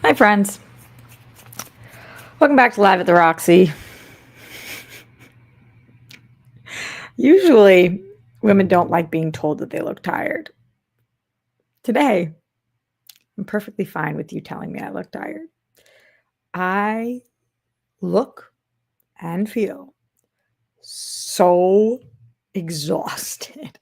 Hi, friends. Welcome back to Live at the Roxy. Usually, women don't like being told that they look tired. Today, I'm perfectly fine with you telling me I look tired. I look and feel so exhausted.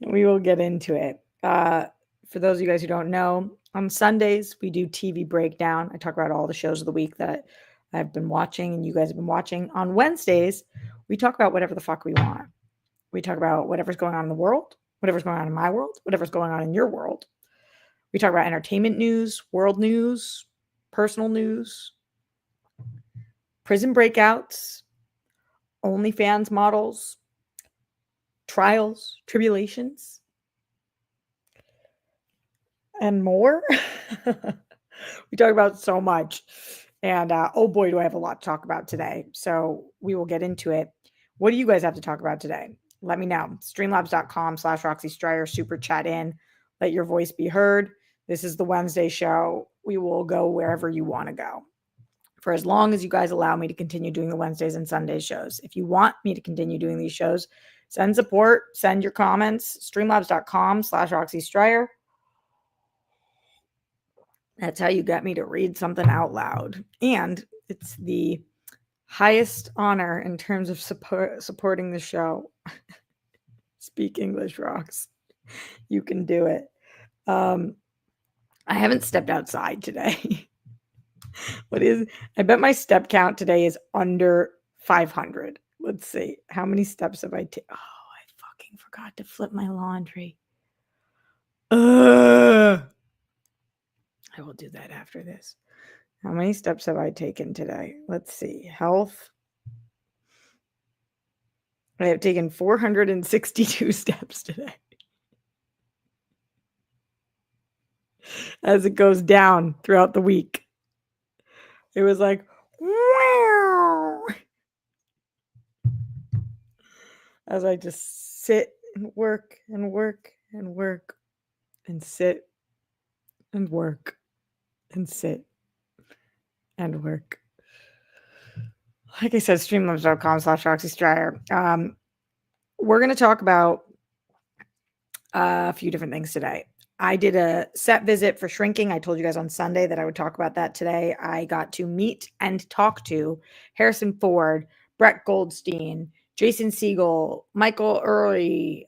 We will get into it. For those of you guys who don't know, on Sundays, we do TV breakdown. I talk about all the shows of the week that I've been watching and you guys have been watching. On Wednesdays, we talk about whatever the fuck we want. We talk about whatever's going on in the world, whatever's going on in my world, whatever's going on in your world. We talk about entertainment news, world news, personal news, prison breakouts, OnlyFans models, trials, tribulations, and more. We talk about so much. And oh boy, do I have a lot to talk about today. So we will get into it. What do you guys have to talk about today? Let me know. Streamlabs.com/Roxy Stryer, super chat in. Let your voice be heard. This is the Wednesday show. We will go wherever you want to go for as long as you guys allow me to continue doing the Wednesdays and Sunday shows. If you want me to continue doing these shows, send support, send your comments. Streamlabs.com/Roxy Stryer. That's how you get me to read something out loud. And it's the highest honor in terms of supporting the show. Speak English rocks. You can do it. I haven't stepped outside today. I bet my step count today is under 500. Let's see. How many steps have I taken? Oh, I fucking forgot to flip my laundry. I will do that after this. How many steps have I taken today? Let's see. Health. I have taken 462 steps today. As it goes down throughout the week. It was like, wow. As I just sit and work and work and work and sit and work and sit and work. Like I said, streamlabs.com/Roxy Stryer. We're going to talk about a few different things today. I did a set visit for shrinking. I told you guys on Sunday that I would talk about that today. I got to meet and talk to Harrison Ford, Brett Goldstein, Jason Segel, Michael Early,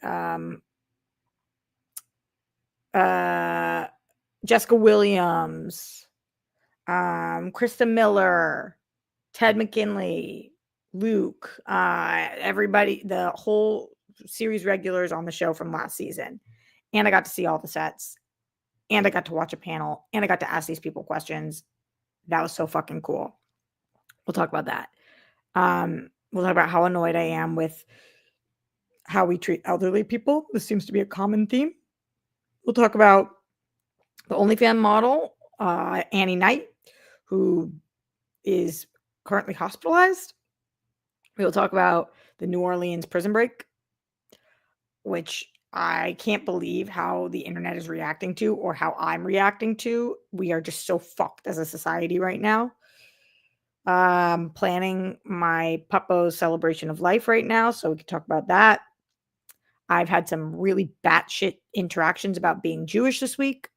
Jessica Williams, Krista Miller, Ted McKinley, Luke, everybody, the whole series regulars on the show from last season. And I got to see all the sets. And I got to watch a panel. And I got to ask these people questions. That was so fucking cool. We'll talk about that. We'll talk about how annoyed I am with how we treat elderly people. This seems to be a common theme. We'll talk about the OnlyFans model, Annie Knight, who is currently hospitalized. We'll talk about the New Orleans prison break, which I can't believe how the internet is reacting to or how I'm reacting to. We are just so fucked as a society right now. Planning my Puppo celebration of life right now, so we can talk about that. I've had some really batshit interactions about being Jewish this week.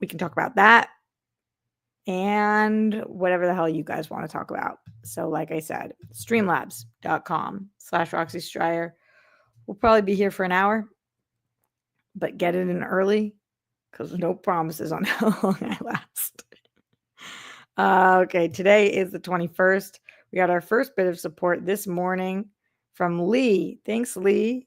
We can talk about that. And whatever the hell you guys want to talk about. So like I said, streamlabs.com/Roxy Stryer. We'll probably be here for an hour, but get it in early because no promises on how long I last. Okay, today is the 21st. We got our first bit of support this morning from Lee. Thanks, Lee.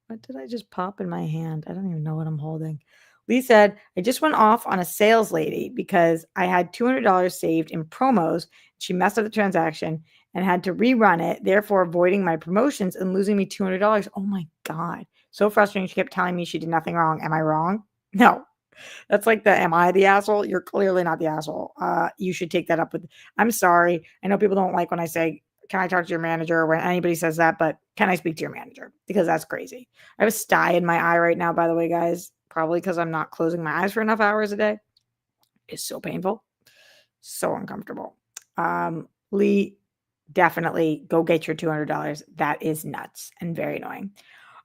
What did I just pop in my hand? I don't even know what I'm holding. Lee said, I just went off on a sales lady because I had $200 saved in promos. She messed up the transaction and had to rerun it, therefore avoiding my promotions and losing me $200. Oh my God. So frustrating. She kept telling me she did nothing wrong. Am I wrong? No. That's like am I the asshole? You're clearly not the asshole. You should take that up with, I'm sorry. I know people don't like when I say, can I talk to your manager, or when anybody says that, but can I speak to your manager? Because that's crazy. I have a sty in my eye right now, by the way, guys. Probably because I'm not closing my eyes for enough hours a day. is so painful, so uncomfortable. Lee, definitely go get your $200. That is nuts and very annoying.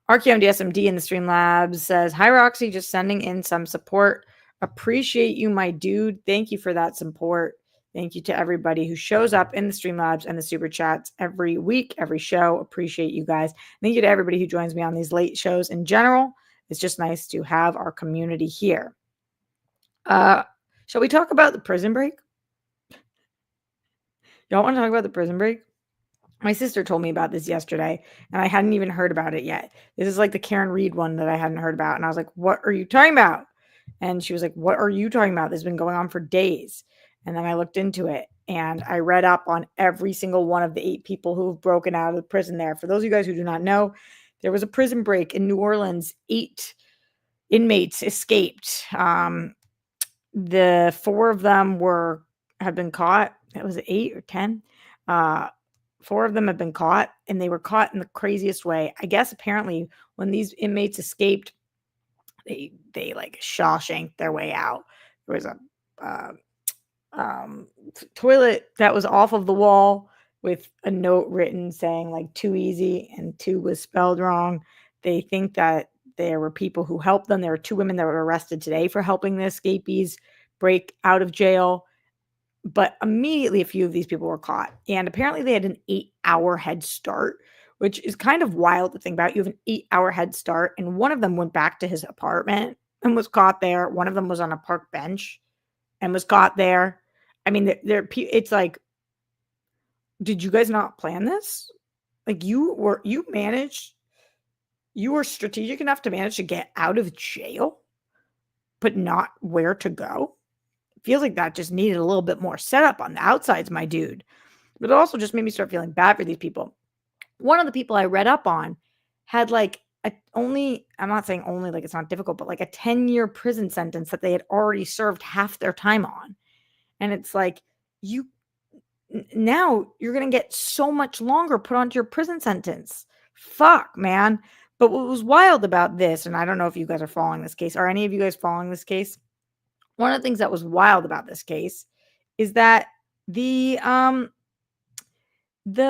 RQMDSMD in the Streamlabs says, "Hi Roxy, just sending in some support. Appreciate you, my dude. Thank you for that support. Thank you to everybody who shows up in the Streamlabs and the Super Chats every week, every show. Appreciate you guys. Thank you to everybody who joins me on these late shows in general. It's just nice to have our community here. Shall we talk about the prison break? Y'all want to talk about the prison break? My sister told me about this yesterday, and I hadn't even heard about it yet. This is like the Karen Reed one that I hadn't heard about, and I was like, "What are you talking about?" And she was like, "What are you talking about? This has been going on for days." And then I looked into it, and I read up on every single one of the 8 people who've broken out of the prison there. For those of you guys who do not know, there was a prison break in New Orleans. 8 inmates escaped. The 4 of them have been caught. It was 8 or 10. 4 of them have been caught, and they were caught in the craziest way. I guess apparently when these inmates escaped, they like Shawshanked their way out. There was a toilet that was off of the wall with a note written saying like "too easy" and "two" was spelled wrong. They think that there were people who helped them. There were 2 women that were arrested today for helping the escapees break out of jail. But immediately a few of these people were caught. And apparently they had an 8-hour head start, which is kind of wild to think about. You have an 8-hour head start, and one of them went back to his apartment and was caught there. One of them was on a park bench and was caught there. I mean, it's like, did you guys not plan this? Like you were strategic enough to manage to get out of jail, but not where to go. Feels like that just needed a little bit more setup on the outsides, my dude. But it also just made me start feeling bad for these people. One of the people I read up on had like I'm not saying only, like it's not difficult, but like a 10-year prison sentence that they had already served half their time on. And it's like, now you're going to get so much longer put onto your prison sentence. Fuck, man. But what was wild about this, and I don't know if you guys are following this case. Are any of you guys following this case? One of the things that was wild about this case is that the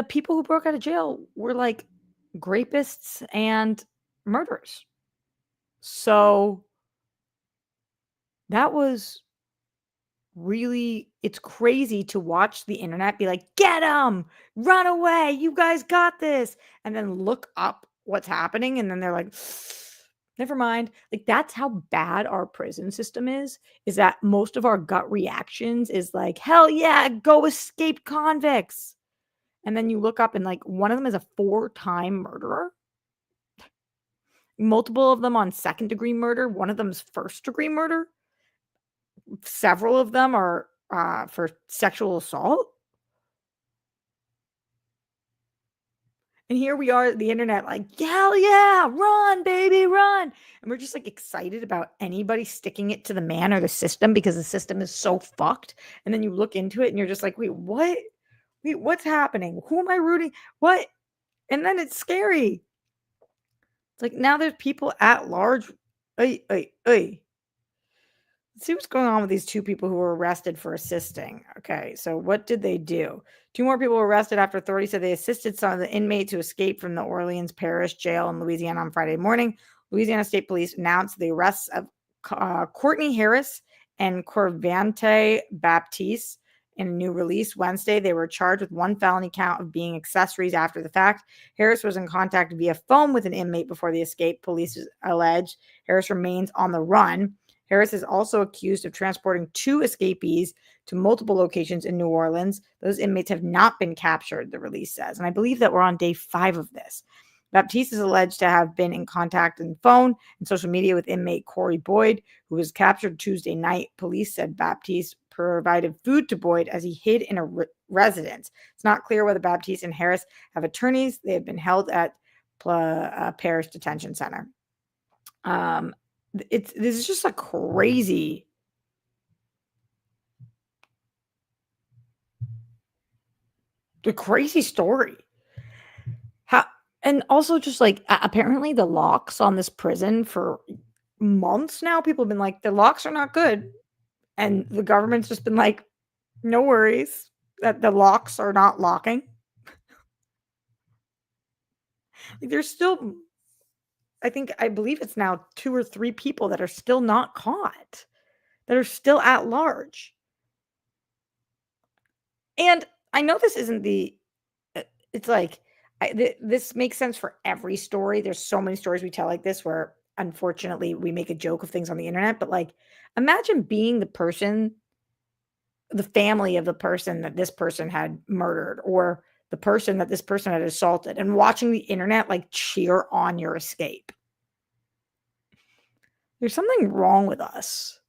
people who broke out of jail were like rapists and murderers. So that was really, it's crazy to watch the internet be like, "Get them, run away, you guys got this," and then look up what's happening, and then they're like, "Never mind." Like, that's how bad our prison system is that most of our gut reactions is like, "Hell yeah, go escaped convicts." And then you look up and like one of them is a 4-time murderer. Multiple of them on second-degree murder. One of them's first-degree murder. Several of them are for sexual assault. And here we are at the internet like, "Hell yeah, run, baby, run." And we're just like excited about anybody sticking it to the man or the system because the system is so fucked. And then you look into it and you're just like, "Wait, what? Wait, what's happening? Who am I rooting? What?" And then it's scary. It's like now there's people at large. Ay, ay, ay. Let's see what's going on with these 2 people who were arrested for assisting. Okay, so what did they do? 2 more people were arrested after authorities said they assisted some of the inmates who escaped from the Orleans Parish Jail in Louisiana on Friday morning. Louisiana State Police announced the arrests of Courtney Harris and Corvante Baptiste in a new release Wednesday. They were charged with 1 felony count of being accessories after the fact. Harris was in contact via phone with an inmate before the escape, police alleged. Harris remains on the run. Harris is also accused of transporting 2 escapees to multiple locations in New Orleans. Those inmates have not been captured, the release says. And I believe that we're on day 5 of this. Baptiste is alleged to have been in contact on phone and social media with inmate Corey Boyd, who was captured Tuesday night. Police said Baptiste provided food to Boyd as he hid in a residence. It's not clear whether Baptiste and Harris have attorneys. They have been held at Parish Detention Center. This is just a crazy story. And also just like apparently the locks on this prison for months now, people have been like, the locks are not good. And the government's just been like, no worries that the locks are not locking. Like, there's still, I believe it's now 2 or 3 people that are still not caught, that are still at large. And I know this isn't uh, it's like, this makes sense for every story. There's so many stories we tell like this where unfortunately we make a joke of things on the internet, but like, imagine being the family of the person that this person had murdered, or the person that this person had assaulted, and watching the internet like cheer on your escape. There's something wrong with us.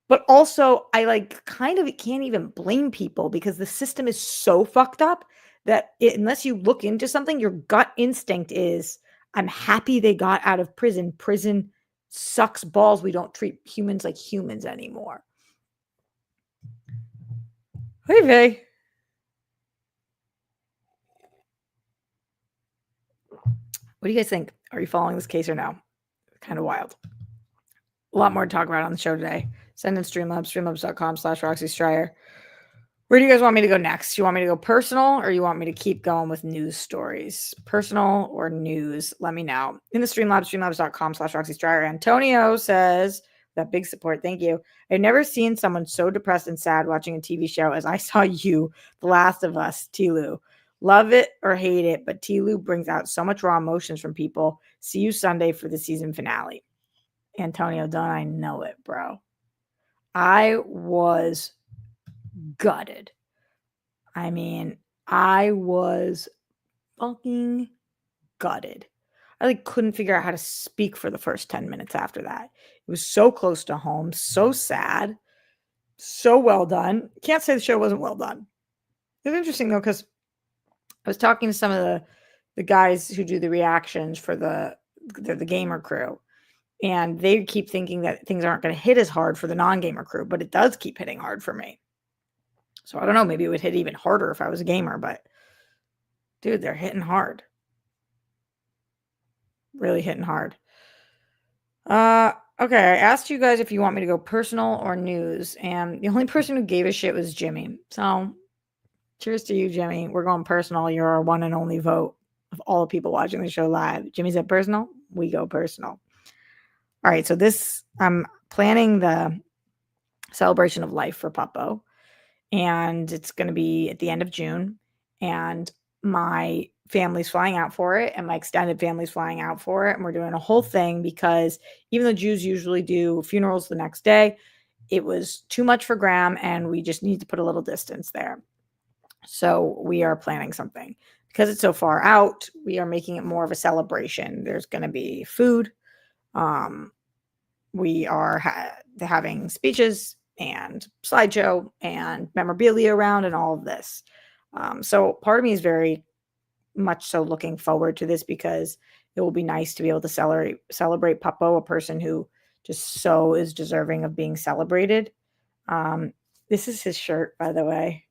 But also, I like kind of can't even blame people because the system is so fucked up that unless you look into something, your gut instinct is, I'm happy they got out of prison. Prison sucks balls. We don't treat humans like humans anymore. Hey, Vay. What do you guys think? Are you following this case or no? Kind of wild. A lot more to talk about on the show today. Send in Streamlabs, streamlabs.com/Roxy Stryer. Where do you guys want me to go next? You want me to go personal, or you want me to keep going with news stories? Personal or news? Let me know. In the Streamlabs, streamlabs.com/Roxy Stryer. Antonio says, that big support, thank you. I've never seen someone so depressed and sad watching a TV show as I saw you, The Last of Us, Tilu. Love it or hate it, but Tilu brings out so much raw emotions from people. See you Sunday for the season finale. Antonio, don't I know it, bro? I was gutted. I mean, I was fucking gutted. I like couldn't figure out how to speak for the first 10 minutes after that. It was so close to home, so sad, so well done. Can't say the show wasn't well done. It's interesting though, because I was talking to some of the guys who do the reactions for the gamer crew, and they keep thinking that things aren't going to hit as hard for the non-gamer crew, but it does keep hitting hard for me. So I don't know, maybe it would hit even harder if I was a gamer, but dude, they're hitting hard. Really hitting hard. Okay, I asked you guys if you want me to go personal or news, and the only person who gave a shit was Jimmy. So cheers to you, Jimmy. We're going personal. You're our one and only vote of all the people watching the show live. Jimmy said personal. We go personal. All right, so this I'm planning the celebration of life for Puppo, and it's going to be at the end of June, and my family's flying out for it, and my extended family's flying out for it, and we're doing a whole thing because even though Jews usually do funerals the next day, it was too much for Graham, and we just need to put a little distance there. So we are planning something. Because it's so far out, we are making it more of a celebration. There's going to be food. We are having speeches and slideshow and memorabilia around and all of this. So part of me is very much so looking forward to this because it will be nice to be able to celebrate Puppo, a person who just so is deserving of being celebrated. This is his shirt, by the way.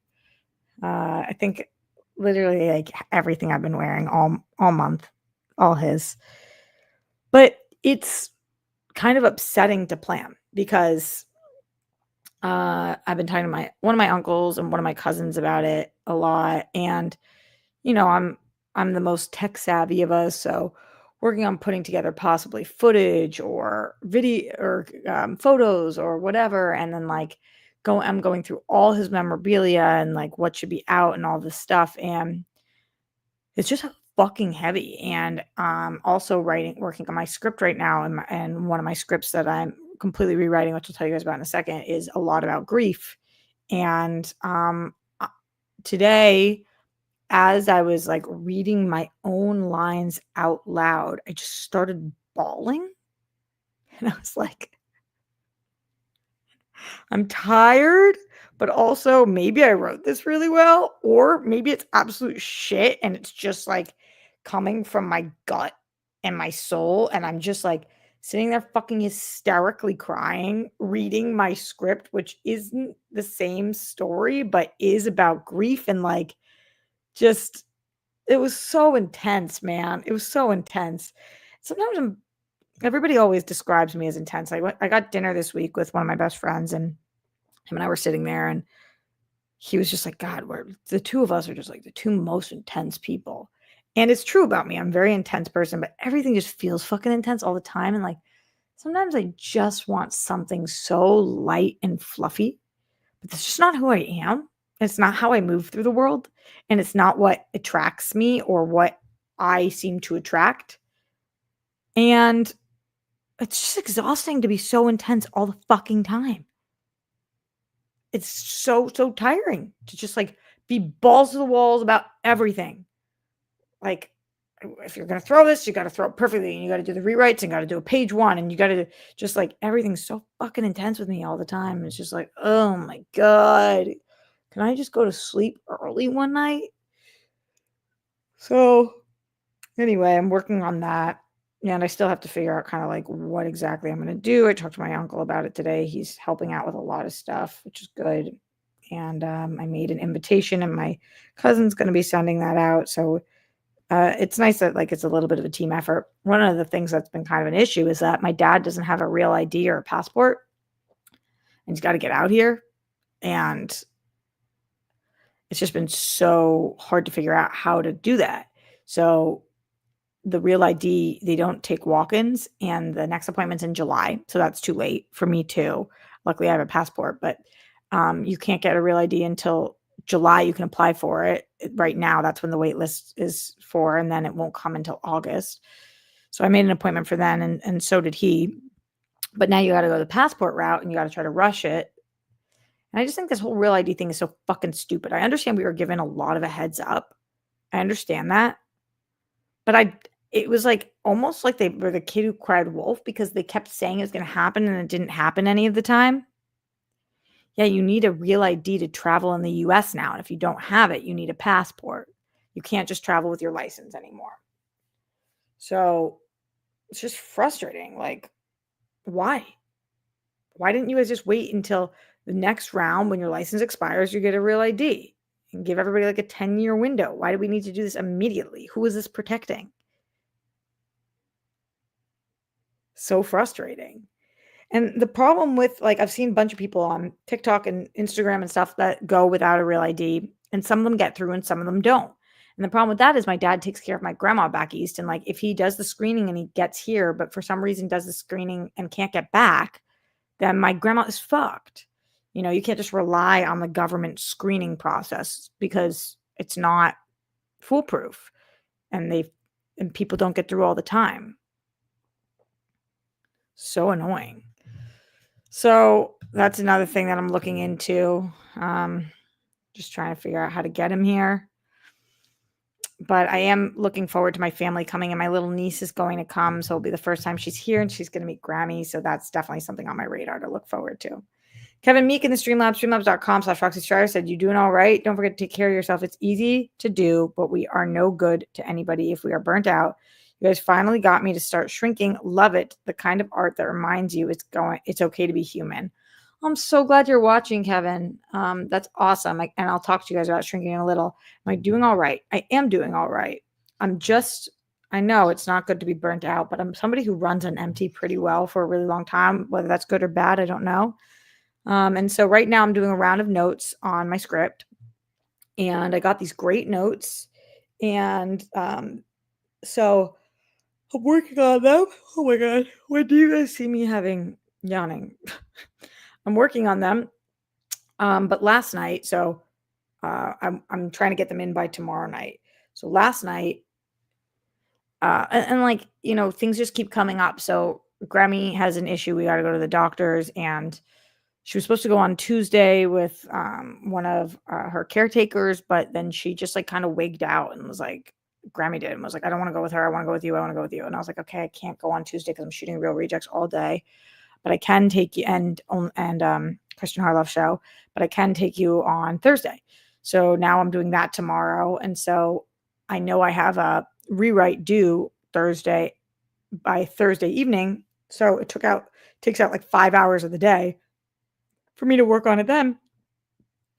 I think literally like everything I've been wearing all month, all his. But it's kind of upsetting to plan because I've been talking to one of my uncles and one of my cousins about it a lot, and I'm the most tech savvy of us, so working on putting together possibly footage or video or photos or whatever, and then like I'm going through all his memorabilia and like what should be out and all this stuff, and it's just fucking heavy. And also working on my script right now, and one of my scripts that I'm completely rewriting, which I'll tell you guys about in a second, is a lot about grief. And today, as I was like reading my own lines out loud, I just started bawling. And I was like, I'm tired, but also maybe I wrote this really well, or maybe it's absolute shit and it's just like coming from my gut and my soul. And I'm just like sitting there fucking hysterically crying, reading my script, which isn't the same story, but is about grief. And like, it was so intense, man. It was so intense. Sometimes everybody always describes me as intense. I got dinner this week with one of my best friends, and him and I were sitting there, and he was just like, God, the two of us are just like the two most intense people. And it's true about me. I'm a very intense person, but everything just feels fucking intense all the time. And like sometimes I just want something so light and fluffy, but that's just not who I am. It's not how I move through the world. And it's not what attracts me or what I seem to attract. And it's just exhausting to be so intense all the fucking time. It's so tiring to just like be balls to the walls about everything. Like, if you're gonna throw this, you got to throw it perfectly, and you got to do the rewrites, and got to do a page one, and you got to just like everything's so fucking intense with me all the time. It's just like, oh my god, can I just go to sleep early one night? So anyway, I'm working on that. And I still have to figure out kind of like what exactly I'm going to do. I talked to my uncle about it today. He's helping out with a lot of stuff, which is good. And I made an invitation, and my cousin's going to be sending that out. So it's nice that like it's a little bit of a team effort. One of the things that's been kind of an issue is that my dad doesn't have a real ID or a passport, and he's got to get out here. And it's just been so hard to figure out how to do that. So the real ID, they don't take walk-ins, and the next appointment's in July. So that's too late for me too. Luckily I have a passport, but you can't get a real ID until July. You can apply for it. Right now, that's when the wait list is for, and then it won't come until August. So I made an appointment for then, and so did he. But now you got to go the passport route, and you got to try to rush it. And I just think this whole real ID thing is so fucking stupid. I understand we were given a lot of a heads up. I understand that. But it was like almost like they were the kid who cried wolf, because they kept saying it was going to happen and it didn't happen any of the time. Yeah, you need a real ID to travel in the US now. And if you don't have it, you need a passport. You can't just travel with your license anymore. So it's just frustrating. Like, why? Why didn't you guys just wait until the next round when your license expires, you get a real ID and give everybody like a 10-year window? Why do we need to do this immediately? Who is this protecting? So frustrating. And the problem with, like, I've seen a bunch of people on TikTok and Instagram and stuff that go without a real ID, and some of them get through and some of them don't. And the problem with that is my dad takes care of my grandma back east. And like, if he does the screening and he gets here, but for some reason does the screening and can't get back, then my grandma is fucked. You can't just rely on the government screening process because it's not foolproof, and people don't get through all the time. So annoying. So that's another thing that I'm looking into. Just trying to figure out how to get him here. But I am looking forward to my family coming, and my little niece is going to come. So it'll be the first time she's here, and she's going to meet Grammy. So that's definitely something on my radar to look forward to. Kevin Meek in the Streamlabs, streamlabs.com/Roxy Strider said, you doing all right? Don't forget to take care of yourself. It's easy to do, but we are no good to anybody if we are burnt out. You guys finally got me to start shrinking. Love it. The kind of art that reminds you it's okay to be human. I'm so glad you're watching, Kevin. That's awesome. And I'll talk to you guys about shrinking in a little. Am I doing all right? I am doing all right. I know it's not good to be burnt out, but I'm somebody who runs on empty pretty well for a really long time. Whether that's good or bad, I don't know. And so right now I'm doing a round of notes on my script, and I got these great notes. And so I'm working on them. Oh my God. When do you guys see me yawning? I'm working on them. But last night, so I'm trying to get them in by tomorrow night. So last night, and like, things just keep coming up. So Grammy has an issue. We got to go to the doctors, and she was supposed to go on Tuesday with one of her caretakers, but then she just like kind of wigged out and was like, Grammy did, and was like, I don't want to go with her. I want to go with you. I want to go with you. And I was like, okay, I can't go on Tuesday because I'm shooting Real Rejects all day, but I can take you and Christian Harloff show, but I can take you on Thursday. So now I'm doing that tomorrow. And so I know I have a rewrite due by Thursday evening. So it takes out like 5 hours of the day for me to work on it then.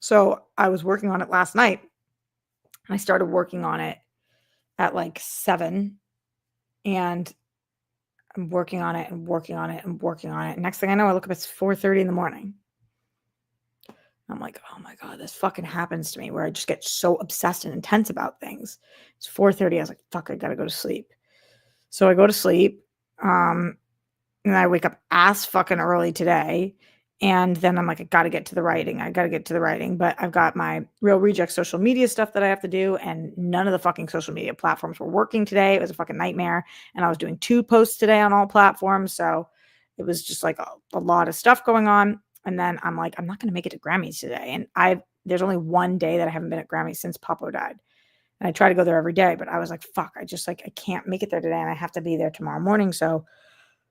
So I was working on it last night, and I started working on it at like 7, and I'm working on it and working on it and working on it. Next thing I know, I look up, it's 4:30 in the morning. I'm like, oh my God, this fucking happens to me where I just get so obsessed and intense about things. It's 4:30. I was like, fuck, I gotta go to sleep. So I go to sleep. And I wake up ass fucking early today. And then I'm like, I gotta get to the writing. I gotta get to the writing. But I've got my Real Reject social media stuff that I have to do. And none of the fucking social media platforms were working today. It was a fucking nightmare. And I was doing 2 posts today on all platforms. So it was just like a lot of stuff going on. And then I'm like, I'm not gonna make it to Grammys today. And there's only one day that I haven't been at Grammys since Papo died. And I try to go there every day, but I was like, fuck, I can't make it there today. And I have to be there tomorrow morning. So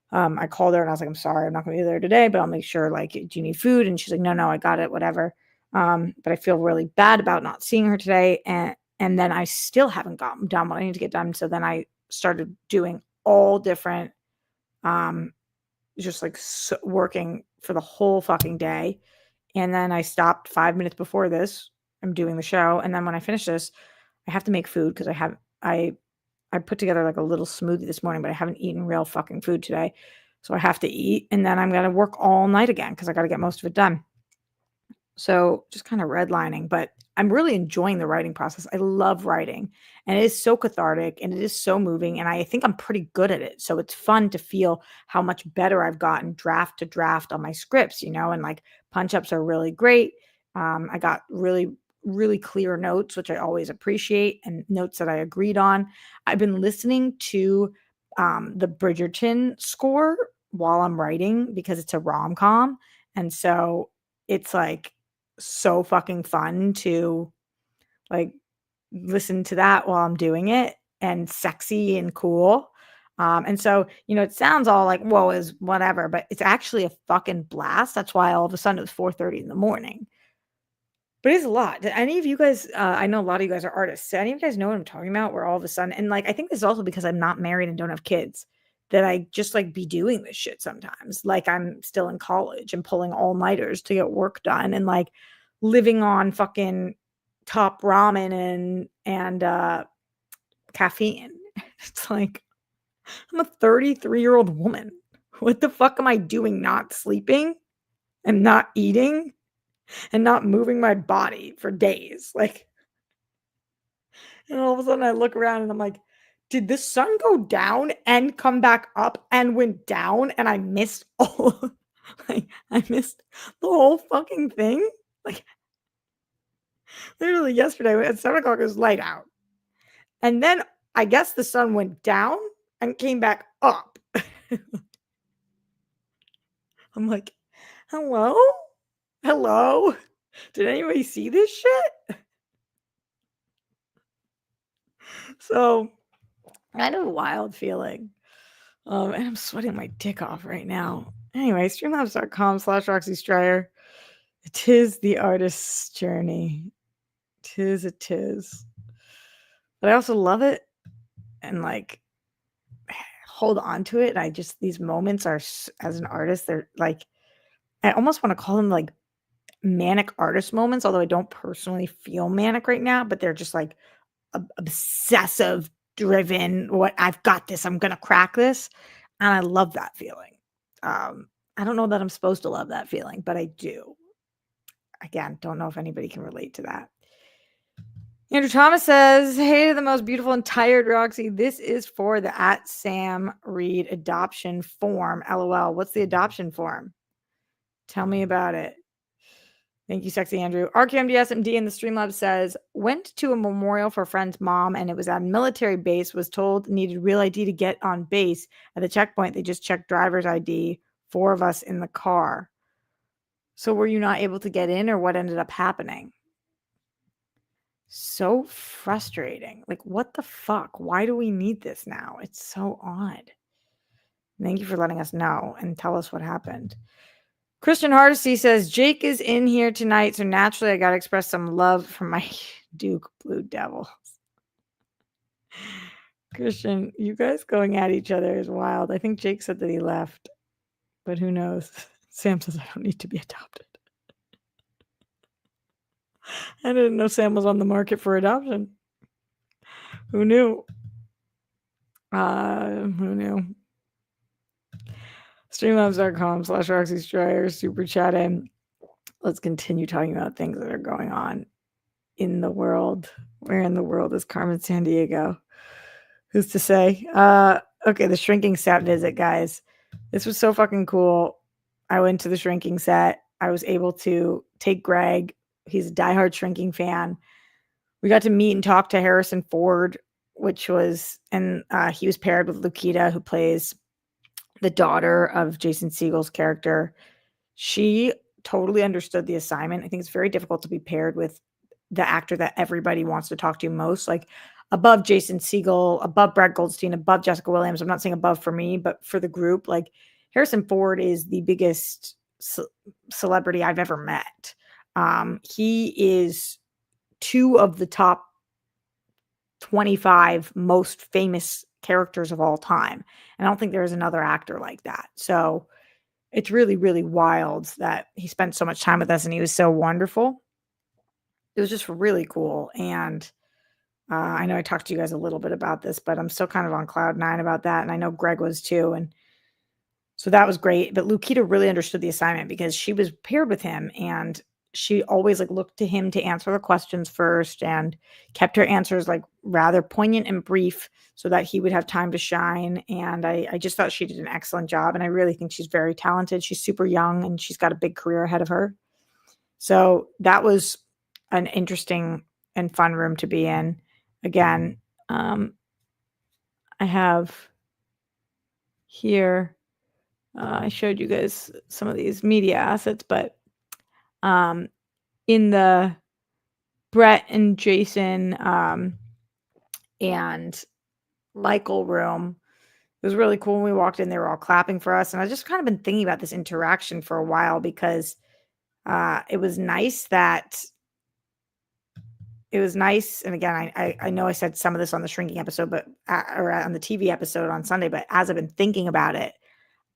I called her and I was like, I'm sorry, I'm not gonna be there today, but I'll make sure, like, do you need food? And she's like, no, I got it, whatever. But I feel really bad about not seeing her today. And then I still haven't gotten done what I need to get done. So then I started doing all different, just like working for the whole fucking day. And then I stopped 5 minutes before this. I'm doing the show. And then when I finish this, I have to make food because I put together like a little smoothie this morning, but I haven't eaten real fucking food today. So I have to eat. And then I'm going to work all night again because I got to get most of it done. So just kind of redlining, but I'm really enjoying the writing process. I love writing and it is so cathartic and it is so moving. And I think I'm pretty good at it. So it's fun to feel how much better I've gotten draft to draft on my scripts, and like punch ups are really great. I got really, really clear notes, which I always appreciate, and notes that I agreed on. I've been listening to the Bridgerton score while I'm writing because it's a rom-com. And so it's like so fucking fun to like listen to that while I'm doing it, and sexy and cool. And so, it sounds all like, whoa, is whatever, but it's actually a fucking blast. That's why all of a sudden it was 4:30 in the morning. But it's a lot. Do any of you guys, I know a lot of you guys are artists. Do any of you guys know what I'm talking about? Where all of a sudden, and like, I think this is also because I'm not married and don't have kids, that I just like be doing this shit sometimes. Like I'm still in college and pulling all nighters to get work done and like living on fucking top ramen and caffeine. It's like, I'm a 33-year-old woman. What the fuck am I doing? Not sleeping and not eating and not moving my body for days. Like, and all of a sudden I look around and I'm like, did the sun go down and come back up and went down and I missed all like I missed the whole fucking thing? Like literally yesterday at 7 o'clock it was light out. And then I guess the sun went down and came back up. I'm like, hello? Hello? Did anybody see this shit? So kind of a wild feeling. And I'm sweating my dick off right now. Anyway, streamlabs.com/Roxy Stryer. It is the artist's journey. It is. But I also love it and like hold on to it. And these moments are, as an artist, they're like, I almost want to call them like manic artist moments, although I don't personally feel manic right now, but they're just like obsessive driven. What I've got this, I'm going to crack this. And I love that feeling. I don't know that I'm supposed to love that feeling, but I do. Again, don't know if anybody can relate to that. Andrew Thomas says, hey to the most beautiful and tired Roxy. This is for the @Sam Reed adoption form. LOL. What's the adoption form? Tell me about it. Thank you, sexy Andrew. RQMDSMD in the Streamlabs says, went to a memorial for a friend's mom and it was at a military base, was told needed real ID to get on base. At the checkpoint, they just checked driver's ID, 4 of us in the car. So were you not able to get in or what ended up happening? So frustrating. Like, what the fuck? Why do we need this now? It's so odd. Thank you for letting us know and tell us what happened. Christian Hardesty says, Jake is in here tonight, so naturally I got to express some love for my Duke Blue Devils. Christian, you guys going at each other is wild. I think Jake said that he left, but who knows? Sam says, I don't need to be adopted. I didn't know Sam was on the market for adoption. Who knew? Who knew? Streamlabs.com/Roxy super chat in. Let's continue talking about things that are going on in the world. Where in the world is Carmen Sandiego? Who's to say? Okay, the shrinking set visit, guys. This was so fucking cool. I went to the shrinking set. I was able to take Greg. He's a diehard shrinking fan. We got to meet and talk to Harrison Ford, which was, and he was paired with Lukita, who plays the daughter of Jason Segel's character. She totally understood the assignment. I think it's very difficult to be paired with the actor that everybody wants to talk to most, like above Jason Segel, above Brad Goldstein, above Jessica Williams. I'm not saying above for me, but for the group, like Harrison Ford is the biggest celebrity I've ever met. He is 2 of the top 25 most famous characters of all time. And I don't think there's another actor like that. So it's really, really wild that he spent so much time with us and he was so wonderful. It was just really cool. And I know I talked to you guys a little bit about this, but I'm still kind of on cloud 9 about that. And I know Greg was too. And so that was great. But Lukita really understood the assignment because she was paired with him and she always like looked to him to answer the questions first and kept her answers like rather poignant and brief so that he would have time to shine. And I just thought she did an excellent job. And I really think she's very talented. She's super young and she's got a big career ahead of her. So that was an interesting and fun room to be in. Again, I have here, I showed you guys some of these media assets, but in the Brett and Jason and Michael room, it was really cool when we walked in. They were all clapping for us. And I just kind of been thinking about this interaction for a while because it was nice that it was nice. And again, I know I said some of this on the shrinking episode, but or on the TV episode on Sunday, but as I've been thinking about it,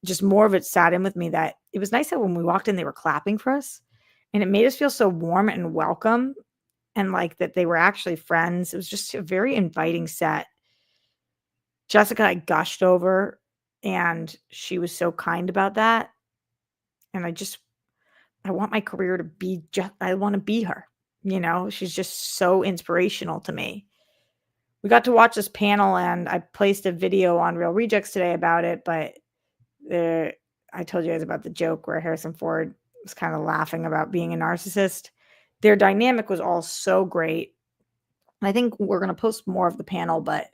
just more of it sat in with me that it was nice that when we walked in, they were clapping for us and it made us feel so warm and welcome and like that they were actually friends. It was just a very inviting set. Jessica, I gushed over and she was so kind about that. And I want my career to be just, I want to be her. You know, she's just so inspirational to me. We got to watch this panel and I placed a video on Real Rejects today about it, but I told you guys about the joke where Harrison Ford was kind of laughing about being a narcissist. Their dynamic was all so great. And I think we're going to post more of the panel, but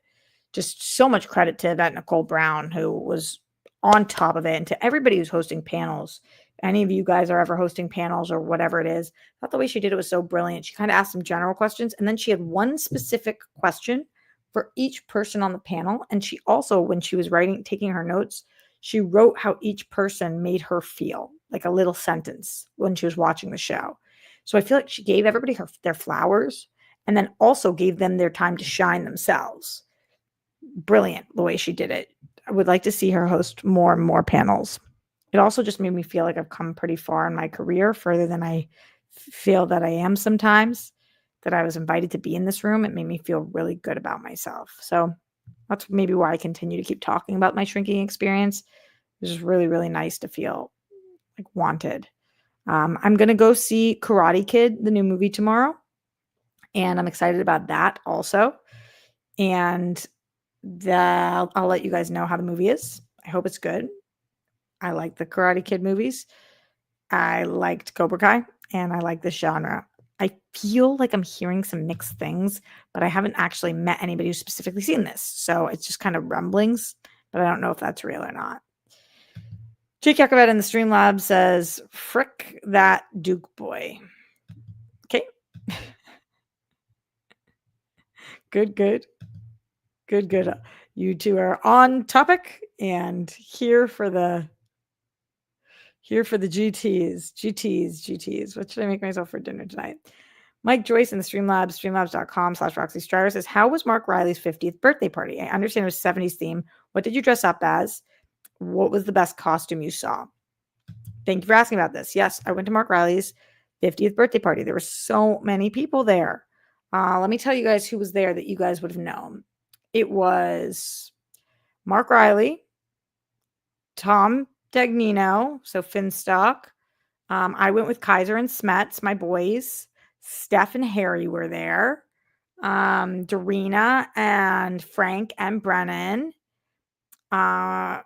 just so much credit to that Nicole Brown, who was on top of it, and to everybody who's hosting panels. Any of you guys are ever hosting panels or whatever it is, I thought the way she did it was so brilliant. She kind of asked some general questions, and then she had one specific question for each person on the panel. And she also, when she was taking her notes, she wrote how each person made her feel, like a little sentence when she was watching the show. So I feel like she gave everybody their flowers and then also gave them their time to shine themselves. Brilliant the way she did it. I would like to see her host more and more panels. It also just made me feel like I've come pretty far in my career, further than I feel that I am sometimes, that I was invited to be in this room. It made me feel really good about myself. So that's maybe why I continue to keep talking about my shrinking experience. It was just really, really nice to feel like wanted. I'm going to go see Karate Kid, the new movie, tomorrow. And I'm excited about that also. And I'll let you guys know how the movie is. I hope it's good. I like the Karate Kid movies. I liked Cobra Kai, and I like this genre. I feel like I'm hearing some mixed things, but I haven't actually met anybody who's specifically seen this. So it's just kind of rumblings, but I don't know if that's real or not. Jake Yakovet in the Streamlab says, frick that Duke boy. Okay. Good. You two are on topic and here for the GTs. What should I make myself for dinner tonight? Mike Joyce in the Streamlabs, streamlabs.com/Roxy Stryer says, how was Mark Riley's 50th birthday party? I understand it was 70s theme. What did you dress up as? What was the best costume you saw? Thank you for asking about this. Yes, I went to Mark Riley's 50th birthday party. There were so many people there. Let me tell you guys who was there that you guys would have known. It was Mark Riley, Tom Dagnino, so Finstock. I went with Kaiser and Smets, my boys. Steph and Harry were there. Darina and Frank and Brennan. Uh,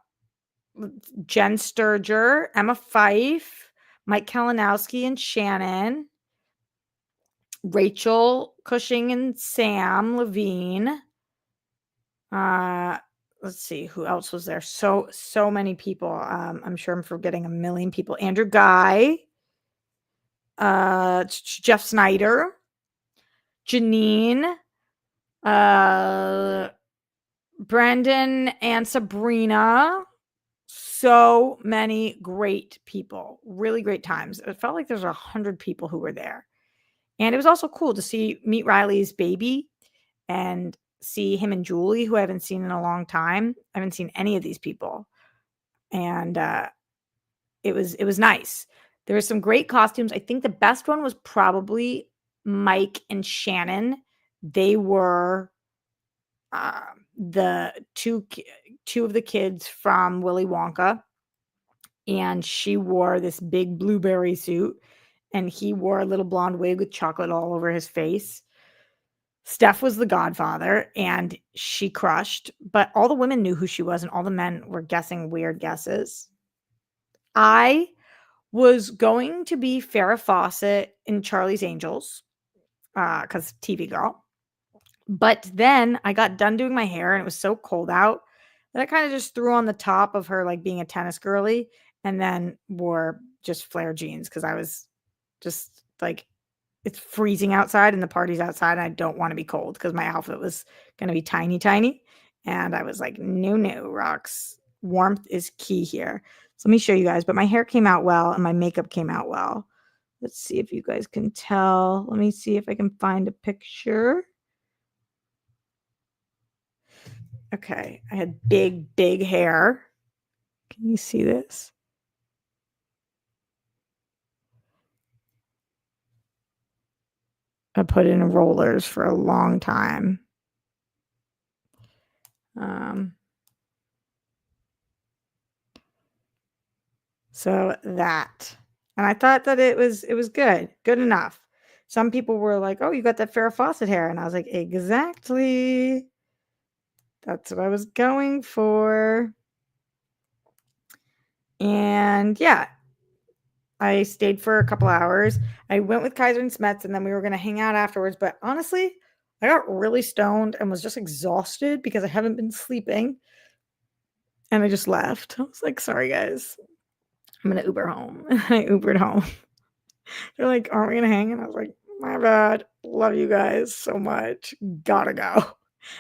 Jen Sturger, Emma Fife, Mike Kalinowski and Shannon. Rachel Cushing and Sam Levine. Let's see who else was there. So many people. I'm sure I'm forgetting a million people. Andrew Guy, Jeff Snyder, Janine, Brandon and Sabrina. So many great people. Really great times. It felt like there's 100 people who were there. And it was also cool to meet Riley's baby and see him and Julie, who I haven't seen in a long time. I haven't seen any of these people. And it was nice. There were some great costumes. I think the best one was probably Mike and Shannon. They were the two of the kids from Willy Wonka. And she wore this big blueberry suit. And he wore a little blonde wig with chocolate all over his face. Steph was the godfather, and she crushed, but all the women knew who she was, and all the men were guessing weird guesses. I was going to be Farrah Fawcett in Charlie's Angels, because TV girl. But then I got done doing my hair, and it was so cold out that I kind of just threw on the top of her, like being a tennis girly, and then wore just flare jeans because I was just like, it's freezing outside and the party's outside and I don't want to be cold because my outfit was going to be tiny. And I was like, no, Rox. Warmth is key here. So let me show you guys. But my hair came out well and my makeup came out well. Let's see if you guys can tell. Let me see if I can find a picture. Okay. I had big hair. Can you see this? I put in rollers for a long time. So that, and I thought that it was good enough. Some people were like, "Oh, you got that Farrah Fawcett hair," and I was like, "Exactly, that's what I was going for." And yeah, I stayed for a couple hours. I went with Kaiser and Smets, and then we were going to hang out afterwards. But honestly, I got really stoned and was just exhausted because I haven't been sleeping. And I just left. I was like, sorry, guys. I'm going to Uber home. I Ubered home. They're like, aren't we going to hang? And I was like, my bad. Love you guys so much. Gotta go.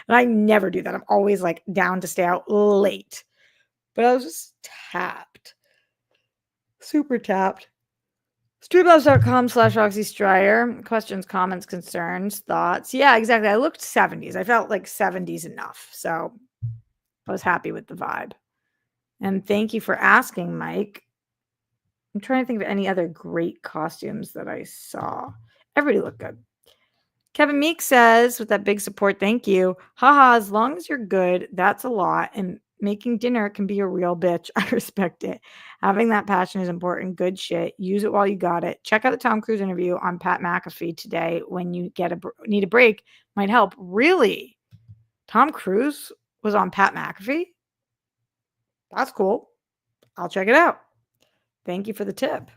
And I never do that. I'm always like down to stay out late. But I was just tapped. Super tapped. Streetblogs.com/Roxy Stryer. Questions, comments, concerns, thoughts. Yeah, exactly. I looked 70s. I felt like 70s enough. So I was happy with the vibe. And thank you for asking, Mike. I'm trying to think of any other great costumes that I saw. Everybody looked good. Kevin Meek says, with that big support, thank you. Haha, as long as you're good, that's a lot. And making dinner can be a real bitch. I respect it. Having that passion is important. Good shit. Use it while you got it. Check out the Tom Cruise interview on Pat McAfee today when you need a break. Might help. Really? Tom Cruise was on Pat McAfee? That's cool. I'll check it out. Thank you for the tip.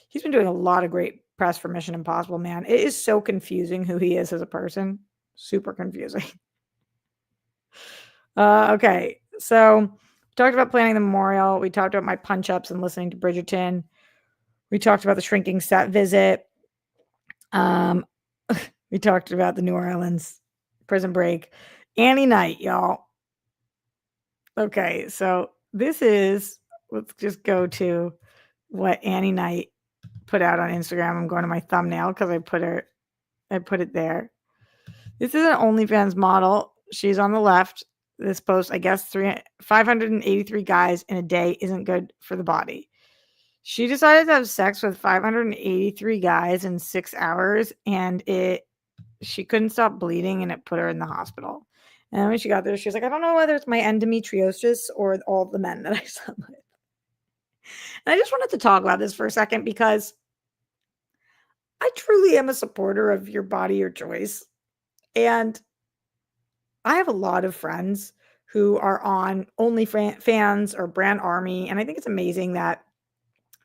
He's been doing a lot of great press for Mission Impossible, man. It is so confusing who he is as a person. Super confusing. Okay, so we talked about planning the memorial. We talked about my punch-ups and listening to Bridgerton. We talked about the shrinking set visit. We talked about the New Orleans prison break. Annie Knight, y'all. Okay, so let's just go to what Annie Knight put out on Instagram. I'm going to my thumbnail because I put it there. This is an OnlyFans model. She's on the left. This post, I guess, 583 guys in a day isn't good for the body. She decided to have sex with 583 guys in 6 hours, and she couldn't stop bleeding, and it put her in the hospital. And when she got there, she was like, I don't know whether it's my endometriosis or all the men that I slept with. And I just wanted to talk about this for a second because I truly am a supporter of your body, your choice. And I have a lot of friends who are on OnlyFans or Brand Army. And I think it's amazing that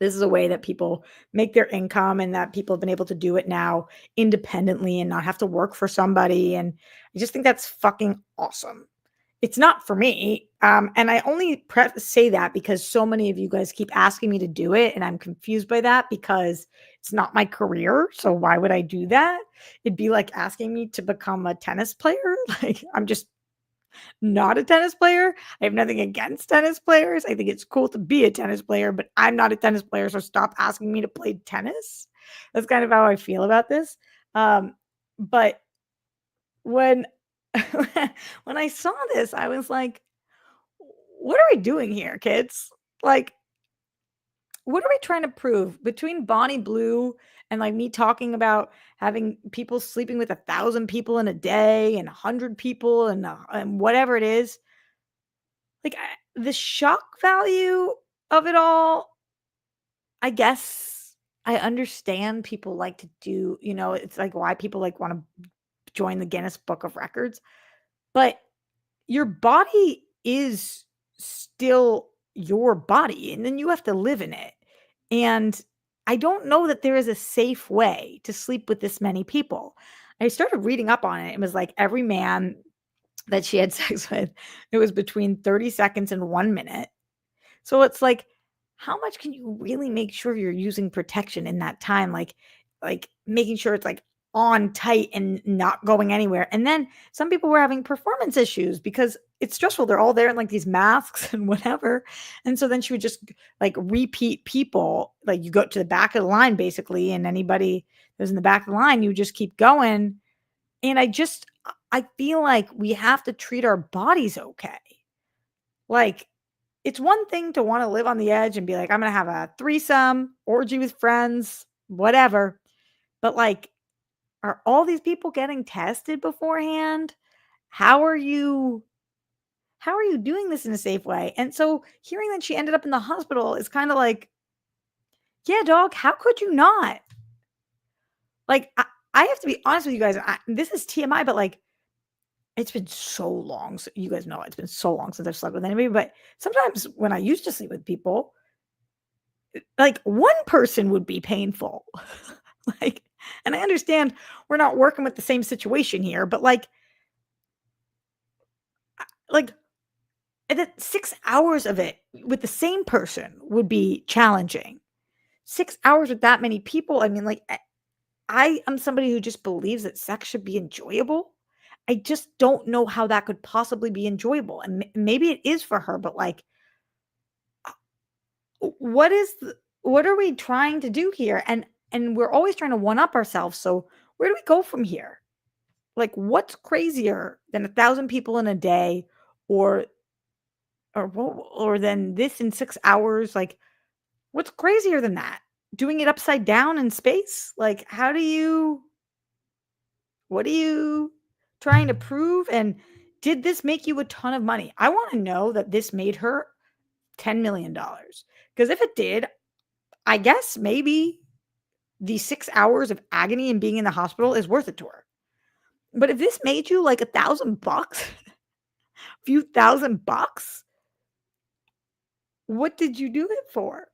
this is a way that people make their income and that people have been able to do it now independently and not have to work for somebody. And I just think that's fucking awesome. It's not for me. And I only say that because so many of you guys keep asking me to do it. And I'm confused by that because it's not my career. So why would I do that? It'd be like asking me to become a tennis player. Like, I'm just not a tennis player. I have nothing against tennis players. I think it's cool to be a tennis player, but I'm not a tennis player. So stop asking me to play tennis. That's kind of how I feel about this. But when when I saw this, I was like, what are we doing here, kids? Like, what are we trying to prove between Bonnie Blue and like me talking about having people sleeping with 1,000 people in a day and 100 people and whatever it is? Like the shock value of it all, I guess I understand people like to do, it's like why people like want to join the Guinness Book of Records, but your body is still your body and then you have to live in it. And I don't know that there is a safe way to sleep with this many people. I started reading up on it. It was like every man that she had sex with, it was between 30 seconds and 1 minute. So it's like, how much can you really make sure you're using protection in that time? Like making sure it's like on tight and not going anywhere. And then some people were having performance issues because it's stressful. They're all there in like these masks and whatever. And so then she would just like repeat people. Like you go to the back of the line basically, and anybody that was in the back of the line, you just keep going. And I feel like we have to treat our bodies okay. Like it's one thing to want to live on the edge and be like, I'm going to have a threesome, orgy with friends, whatever. But like, are all these people getting tested beforehand? How are you doing this in a safe way? And so hearing that she ended up in the hospital is kind of like, yeah, dog, how could you not? Like, I have to be honest with you guys. This is TMI, but like, it's been so long. So you guys know it's been so long since I've slept with anybody. But sometimes when I used to sleep with people, like one person would be painful. Like, and I understand we're not working with the same situation here, but like and then 6 hours of it with the same person would be challenging. 6 hours with that many people, I mean, like, I am somebody who just believes that sex should be enjoyable. I just don't know how that could possibly be enjoyable, and maybe it is for her, but, like, what are we trying to do here? And we're always trying to one up ourselves, so where do we go from here? Like, what's crazier than 1,000 people in a day or or than this in 6 hours? Like, what's crazier than that? Doing it upside down in space? Like, what are you trying to prove? And did this make you a ton of money? I wanna know that this made her $10 million. Because if it did, I guess maybe the 6 hours of agony and being in the hospital is worth it to her. But if this made you like $1,000, few $1,000, what did you do it for?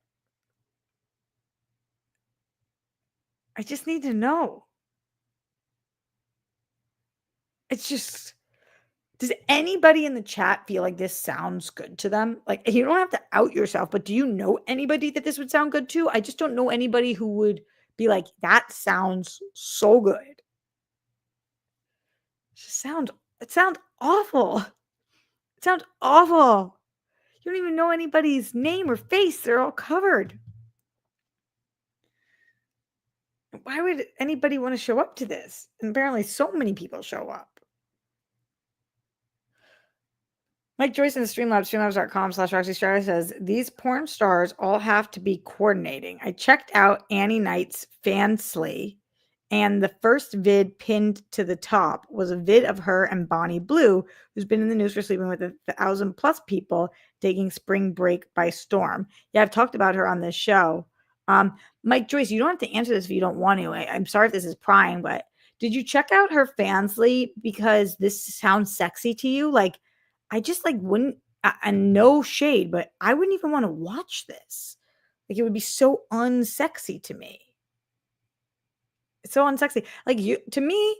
I just need to know. It's just, does anybody in the chat feel like this sounds good to them? Like, you don't have to out yourself, but do you know anybody that this would sound good to? I just don't know anybody who would be like, that sounds so good. It sounds awful. It sounds awful. You don't even know anybody's name or face. They're all covered. Why would anybody want to show up to this? And apparently so many people show up. Mike Joyce in the Streamlabs, streamlabs.com/RoxyStar says, these porn stars all have to be coordinating. I checked out Annie Knight's Fansly, And the first vid pinned to the top was a vid of her and Bonnie Blue, who's been in the news for sleeping with 1,000 plus people, taking spring break by storm. Yeah, I've talked about her on this show. Mike Joyce, you don't have to answer this if you don't want to. I'm sorry if this is prying, but did you check out her Fansly because this sounds sexy to you? Like, I just like wouldn't, and no shade, but I wouldn't even want to watch this. Like, it would be so unsexy to me. It's so unsexy. Like, you, to me,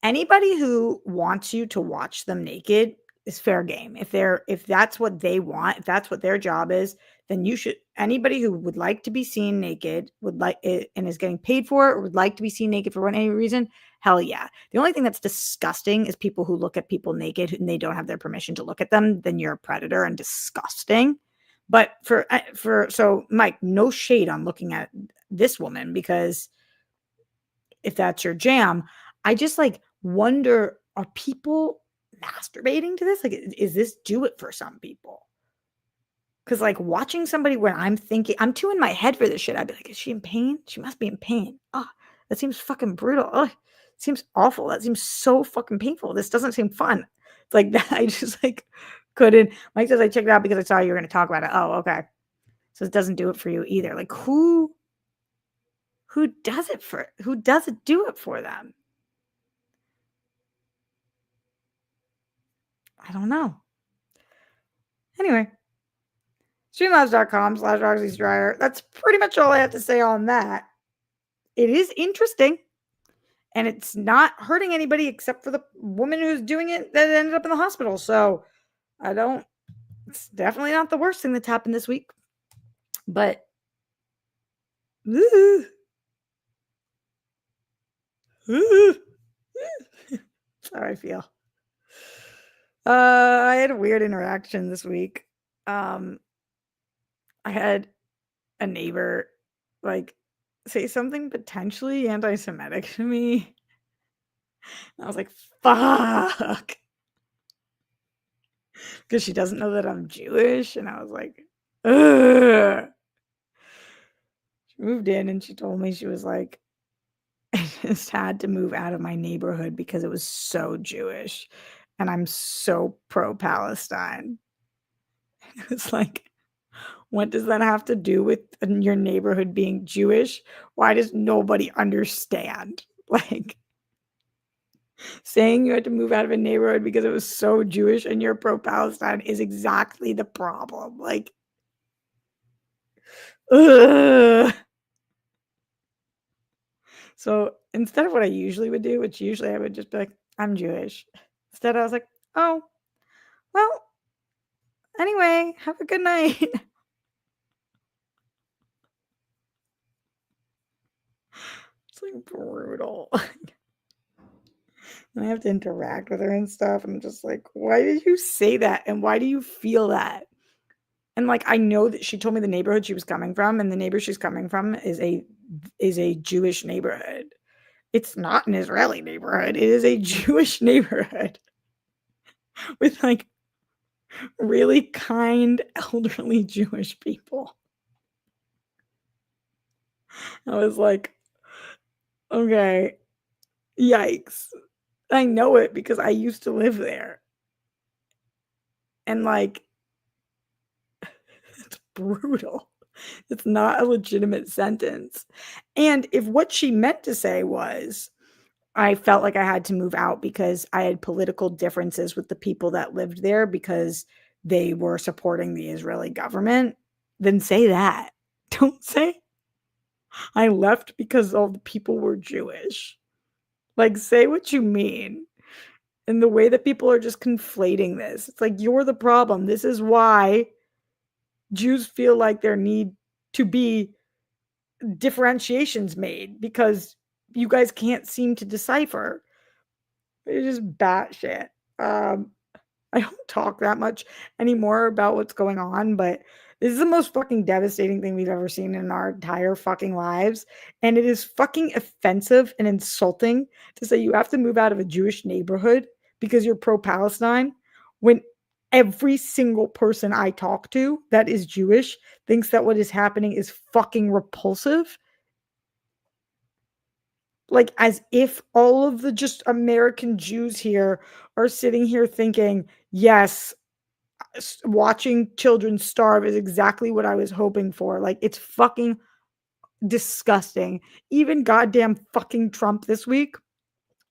anybody who wants you to watch them naked is fair game. If that's what they want, if that's what their job is, then you should. Anybody who would like to be seen naked, would like it and is getting paid for it, or would like to be seen naked for any reason, hell yeah. The only thing that's disgusting is people who look at people naked and they don't have their permission to look at them. Then you're a predator and disgusting. But so Mike, no shade on looking at this woman, because if that's your jam, I just like wonder, are people masturbating to this? Like, is this do it for some people? Because like watching somebody when I'm thinking, I'm too in my head for this shit. I'd be like, is she in pain? She must be in pain. Oh, that seems fucking brutal. Oh, it seems awful. That seems so fucking painful. This doesn't seem fun. It's like that. I just like couldn't. Mike says I checked it out because I saw you were going to talk about it. Oh, okay. So it doesn't do it for you either. Like who does it do it for them? I don't know. Anyway, streamlabs.com/RoxyStryer. That's pretty much all I have to say on that. It is interesting, and it's not hurting anybody except for the woman who's doing it that ended up in the hospital. So it's definitely not the worst thing that's happened this week. But, that's how I feel. I had a weird interaction this week. I had a neighbor like say something potentially anti-Semitic to me. I was like, fuck. Because she doesn't know that I'm Jewish. And I was like, ugh. She moved in and she told me, she was like, I just had to move out of my neighborhood because it was so Jewish. And I'm so pro-Palestine. It was like, what does that have to do with your neighborhood being Jewish? Why does nobody understand? Like, saying you had to move out of a neighborhood because it was so Jewish and you're pro-Palestine is exactly the problem. Like, ugh. So instead of what I usually would do, which usually I would just be like, I'm Jewish. Instead, I was like, oh, well, anyway, have a good night. It's like brutal. And I have to interact with her and stuff. I'm just like, why did you say that? And why do you feel that? And like, I know that she told me the neighborhood she was coming from, and the neighbor she's coming from is a Jewish neighborhood. It's not an Israeli neighborhood. It is a Jewish neighborhood with like really kind elderly Jewish people. I was like, okay, yikes. I know it because I used to live there. And like, it's brutal. It's not a legitimate sentence. And if what she meant to say was, I felt like I had to move out because I had political differences with the people that lived there because they were supporting the Israeli government, then say that. Don't say I left because all the people were Jewish. Like, say what you mean. And the way that people are just conflating this, it's like, you're the problem. This is why Jews feel like there need to be differentiations made, because you guys can't seem to decipher. It's just batshit. I don't talk that much anymore about what's going on, but this is the most fucking devastating thing we've ever seen in our entire fucking lives. And it is fucking offensive and insulting to say you have to move out of a Jewish neighborhood because you're pro-Palestine, when every single person I talk to that is Jewish thinks that what is happening is fucking repulsive. Like, as if all of the just American Jews here are sitting here thinking, yes, watching children starve is exactly what I was hoping for. Like, it's fucking disgusting. Even goddamn fucking Trump this week,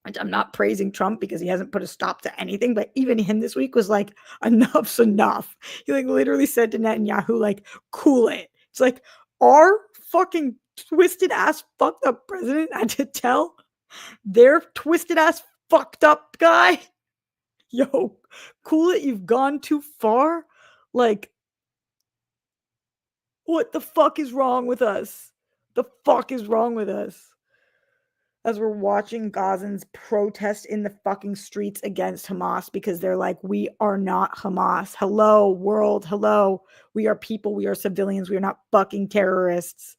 which I'm not praising Trump because he hasn't put a stop to anything, but even him this week was like, enough's enough. He like literally said to Netanyahu, like, cool it. It's like, our fucking twisted ass fucked up president had to tell their twisted ass fucked up guy, yo, cool it, you've gone too far. Like, what the fuck is wrong with us? The fuck is wrong with us? As we're watching Gazans protest in the fucking streets against Hamas because they're like, we are not Hamas. Hello, world. Hello. We are people. We are civilians. We are not fucking terrorists.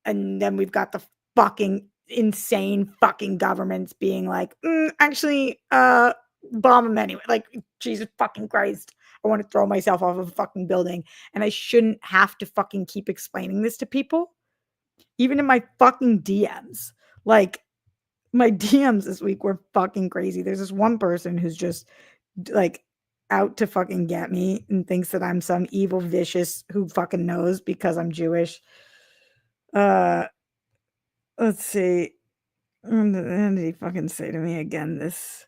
And then we've got the fucking insane fucking governments being like, actually, bomb them anyway. Like, Jesus fucking Christ. I want to throw myself off of a fucking building. And I shouldn't have to fucking keep explaining this to people, even in my fucking DMs. Like, my DMs this week were fucking crazy. There's this one person who's just like out to fucking get me and thinks that I'm some evil vicious who fucking knows because I'm Jewish. Let's see. What did he fucking say to me again? This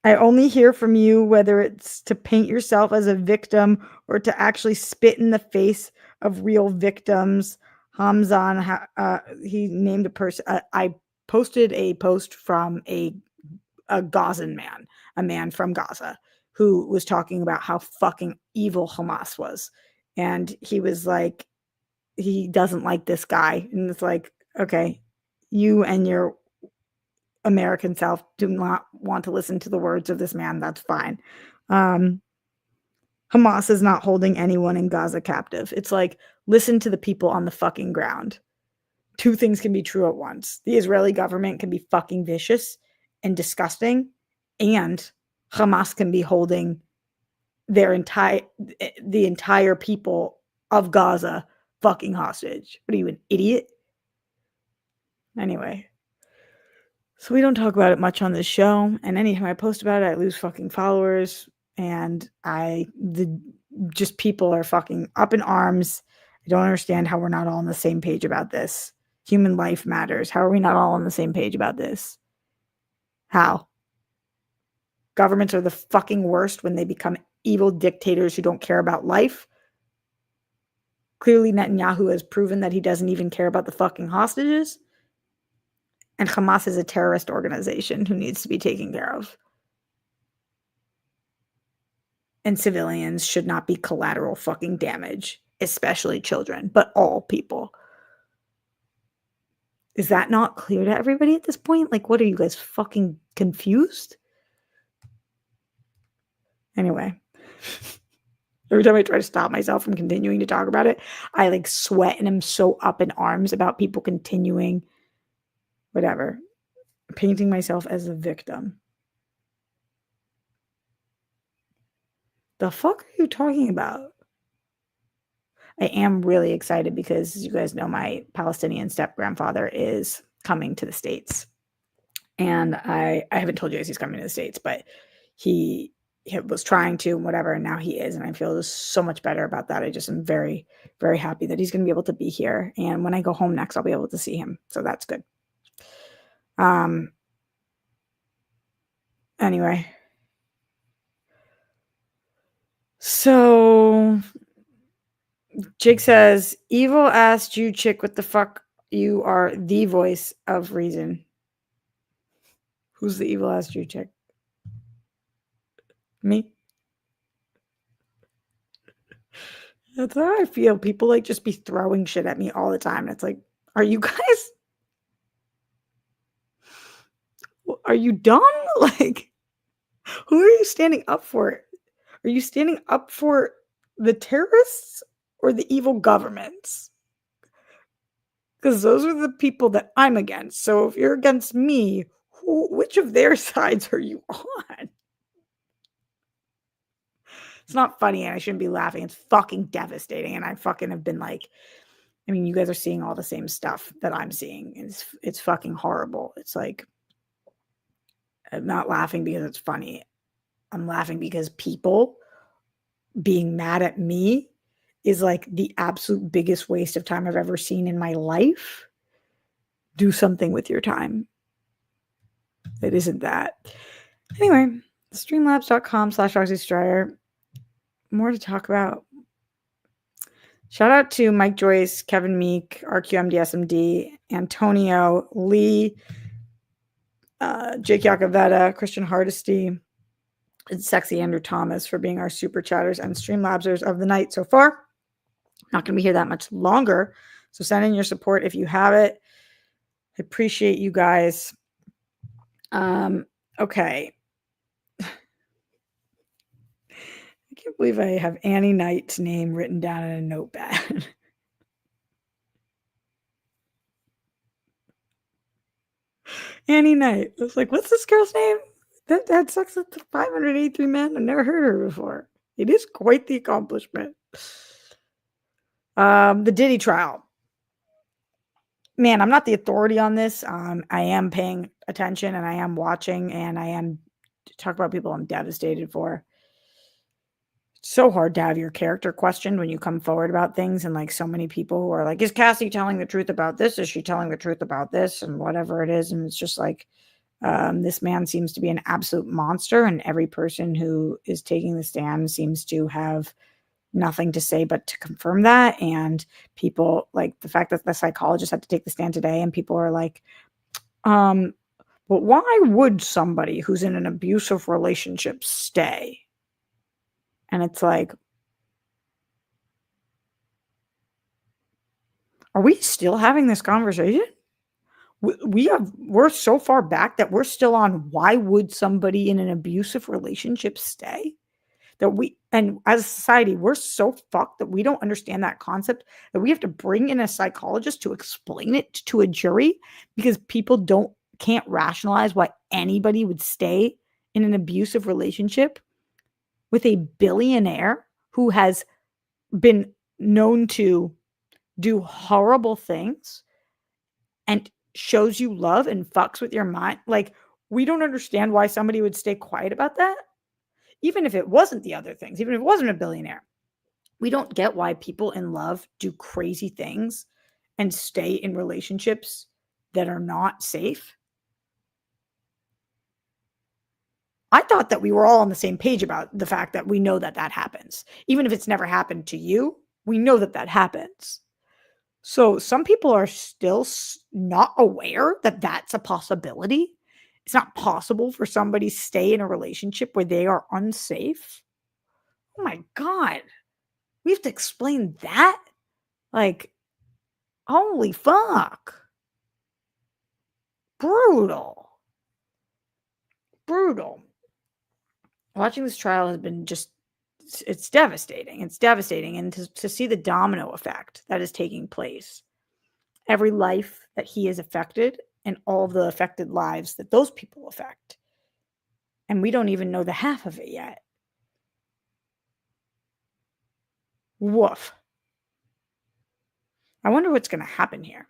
I only hear from you whether it's to paint yourself as a victim or to actually spit in the face of real victims. Hamzan, he named a person. I posted a post from a Gazan man, a man from Gaza, who was talking about how fucking evil Hamas was. And he was like, he doesn't like this guy. And it's like, okay, you and your American self do not want to listen to the words of this man. That's fine. Hamas is not holding anyone in Gaza captive. It's like, listen to the people on the fucking ground. Two things can be true at once. The Israeli government can be fucking vicious and disgusting, and Hamas can be holding the entire people of Gaza fucking hostage. What are you, an idiot? Anyway, so we don't talk about it much on this show, and anytime I post about it, I lose fucking followers, and just people are fucking up in arms. I don't understand how we're not all on the same page about this. Human life matters. How are we not all on the same page about this? How? Governments are the fucking worst when they become evil dictators who don't care about life. Clearly, Netanyahu has proven that he doesn't even care about the fucking hostages. And Hamas is a terrorist organization who needs to be taken care of. And civilians should not be collateral fucking damage, especially children, but all people. Is that not clear to everybody at this point? Like, what are you guys, fucking confused? Anyway, every time I try to stop myself from continuing to talk about it, I like sweat and I'm so up in arms about people continuing, whatever, painting myself as a victim. The fuck are you talking about? I am really excited because, as you guys know, my Palestinian step-grandfather is coming to the States. And I haven't told you guys he's coming to the States, but he was trying to and whatever, and now he is. And I feel so much better about that. I just am very, very happy that he's going to be able to be here. And when I go home next, I'll be able to see him. So that's good. Anyway. So Jake says, evil ass Jew chick, what the fuck? You are the voice of reason. Who's the evil ass Jew chick? Me? That's how I feel. People like just be throwing shit at me all the time. It's like, are you guys, are you dumb? Like, who are you standing up for? Are you standing up for the terrorists or the evil governments? Because those are the people that I'm against. So if you're against me, which of their sides are you on? It's not funny and I shouldn't be laughing. It's fucking devastating. And I fucking have been like, I mean, you guys are seeing all the same stuff that I'm seeing. It's fucking horrible. It's like, I'm not laughing because it's funny. I'm laughing because people being mad at me is like the absolute biggest waste of time I've ever seen in my life. Do something with your time. It isn't that. Anyway, streamlabs.com/OxyStryer. More to talk about. Shout out to Mike Joyce, Kevin Meek, RQMDSMD, Antonio, Lee, Jake Yakavetta, Christian Hardesty, and Sexy Andrew Thomas for being our super chatters and Streamlabsers of the night so far. Not going to be here that much longer. So send in your support if you have it. I appreciate you guys. Okay. I can't believe I have Annie Knight's name written down in a notepad. Annie Knight. I was like, what's this girl's name? That had sex with 583 men? I've never heard of her before. It is quite the accomplishment. The Diddy trial. Man, I'm not the authority on this. I am paying attention and I am watching and I am talk about people I'm devastated for. It's so hard to have your character questioned when you come forward about things, and like so many people who are like, is Cassie telling the truth about this? Is she telling the truth about this? And whatever it is. And it's just like, this man seems to be an absolute monster, and every person who is taking the stand seems to have nothing to say but to confirm that. And people like the fact that the psychologist had to take the stand today, and people are like, but why would somebody who's in an abusive relationship stay? And it's like, are we still having this conversation? We're so far back that we're still on why would somebody in an abusive relationship stay? And as a society, we're so fucked that we don't understand that concept, that we have to bring in a psychologist to explain it to a jury because people can't rationalize why anybody would stay in an abusive relationship with a billionaire who has been known to do horrible things and shows you love and fucks with your mind. Like, we don't understand why somebody would stay quiet about that. Even if it wasn't the other things, even if it wasn't a billionaire, we don't get why people in love do crazy things and stay in relationships that are not safe. I thought that we were all on the same page about the fact that we know that that happens. Even if it's never happened to you, we know that that happens. So some people are still not aware that that's a possibility. It's not possible for somebody to stay in a relationship where they are unsafe. Oh my God. We have to explain that? Like, holy fuck. Brutal. Watching this trial has been it's devastating. It's devastating. And to see the domino effect that is taking place, every life that he has affected and all the affected lives that those people affect. And we don't even know the half of it yet. Woof. I wonder what's going to happen here.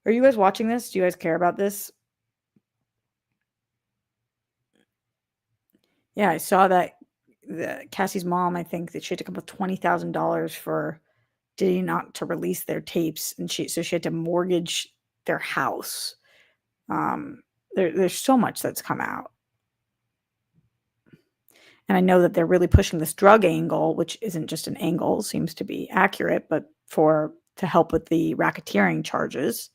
Are you guys watching this? Do you guys care about this? Yeah, I saw that Cassie's mom, I think that she had to come up with $20,000 for Diddy not to release their tapes, and so she had to mortgage their house. There's so much that's come out. And I know that they're really pushing this drug angle, which isn't just an angle, seems to be accurate, but to help with the racketeering charges.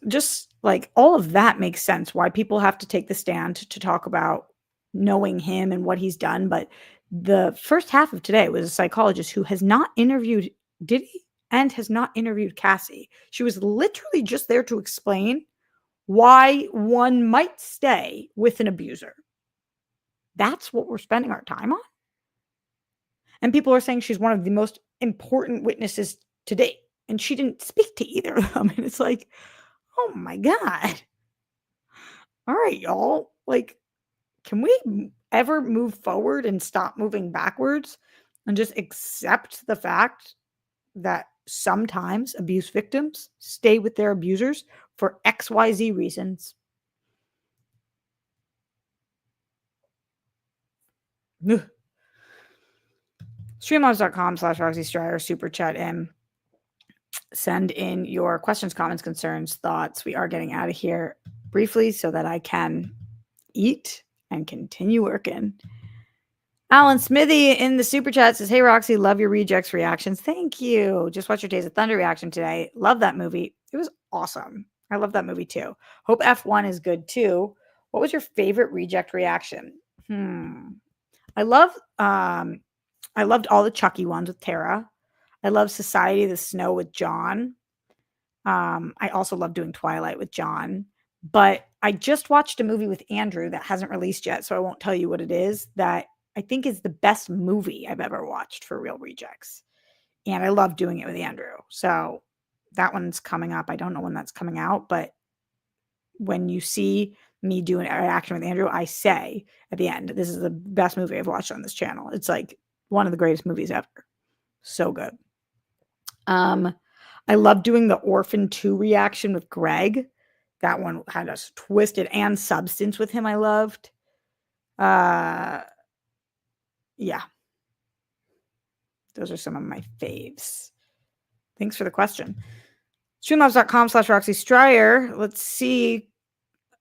Just like all of that makes sense why people have to take the stand to talk about knowing him and what he's done. But the first half of today was a psychologist who has not interviewed Diddy and has not interviewed Cassie. She was literally just there to explain why one might stay with an abuser. That's what we're spending our time on. And people are saying she's one of the most important witnesses to date. And she didn't speak to either of them. And it's like, oh my God. All right, y'all. Like, can we ever move forward and stop moving backwards and just accept the fact that sometimes abuse victims stay with their abusers for XYZ reasons? Streamlabs.com/Roxy Stryer, super chat in. Send in your questions, comments, concerns, thoughts. We are getting out of here briefly so that I can eat and continue working. Alan Smithy in the super chat says, "Hey Roxy, love your rejects reactions." Thank you. Just watched your Days of Thunder reaction today. Love that movie. It was awesome. I love that movie too. Hope F1 is good too. What was your favorite reject reaction? I love I loved all the Chucky ones with Tara. I love Society of the Snow with John. I also love doing Twilight with John. But I just watched a movie with Andrew that hasn't released yet, so I won't tell you what it is, that I think is the best movie I've ever watched for Real Rejects. And I love doing it with Andrew. So that one's coming up. I don't know when that's coming out, but when you see me do an reaction with Andrew, I say at the end, this is the best movie I've watched on this channel. It's like one of the greatest movies ever. So good. I love doing the Orphan 2 reaction with Greg. That one had us twisted, and Substance with him I loved. Yeah. Those are some of my faves. Thanks for the question. Streamlabs.com/Roxy Stryer. Let's see.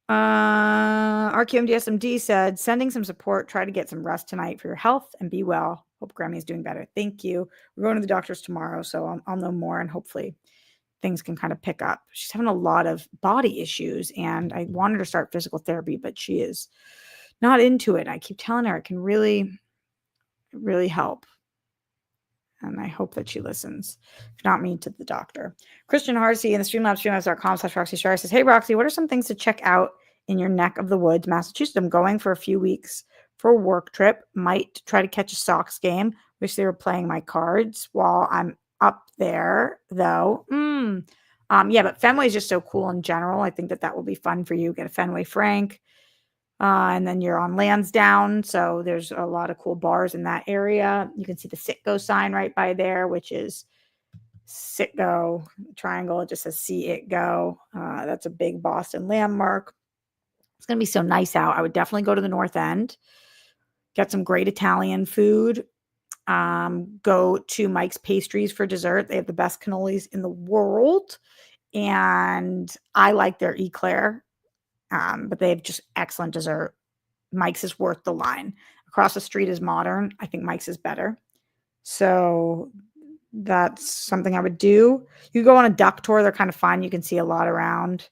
RQMDSMD said, "Sending some support. Try to get some rest tonight for your health and be well. Hope Grammy is doing better." Thank you. We're going to the doctors tomorrow, so I'll know more, and hopefully things can kind of pick up. She's having a lot of body issues, and I wanted her to start physical therapy, but she is not into it. I keep telling her it can really, really help. And I hope that she listens. If not, me to the doctor. Christian Harsey in the streamlabs.com/Roxy Stryer says, "Hey, Roxy, what are some things to check out in your neck of the woods, Massachusetts? I'm going for a few weeks for a work trip. Might try to catch a Sox game. Wish they were playing my cards while I'm up there, though." Yeah, but Fenway is just so cool in general. I think that will be fun for you. Get a Fenway Frank. And then you're on Lansdowne, so there's a lot of cool bars in that area. You can see the Sitgo sign right by there, which is Sitgo triangle. It just says "See It Go." That's a big Boston landmark. It's going to be so nice out. I would definitely go to the North End, get some great Italian food. Go to Mike's Pastries for dessert. They have the best cannolis in the world, and I like their eclair. But they have just excellent dessert. Mike's is worth the line. Across the street is Modern. I think Mike's is better. So that's something I would do. You go on a duck tour. They're kind of fun. You can see a lot around.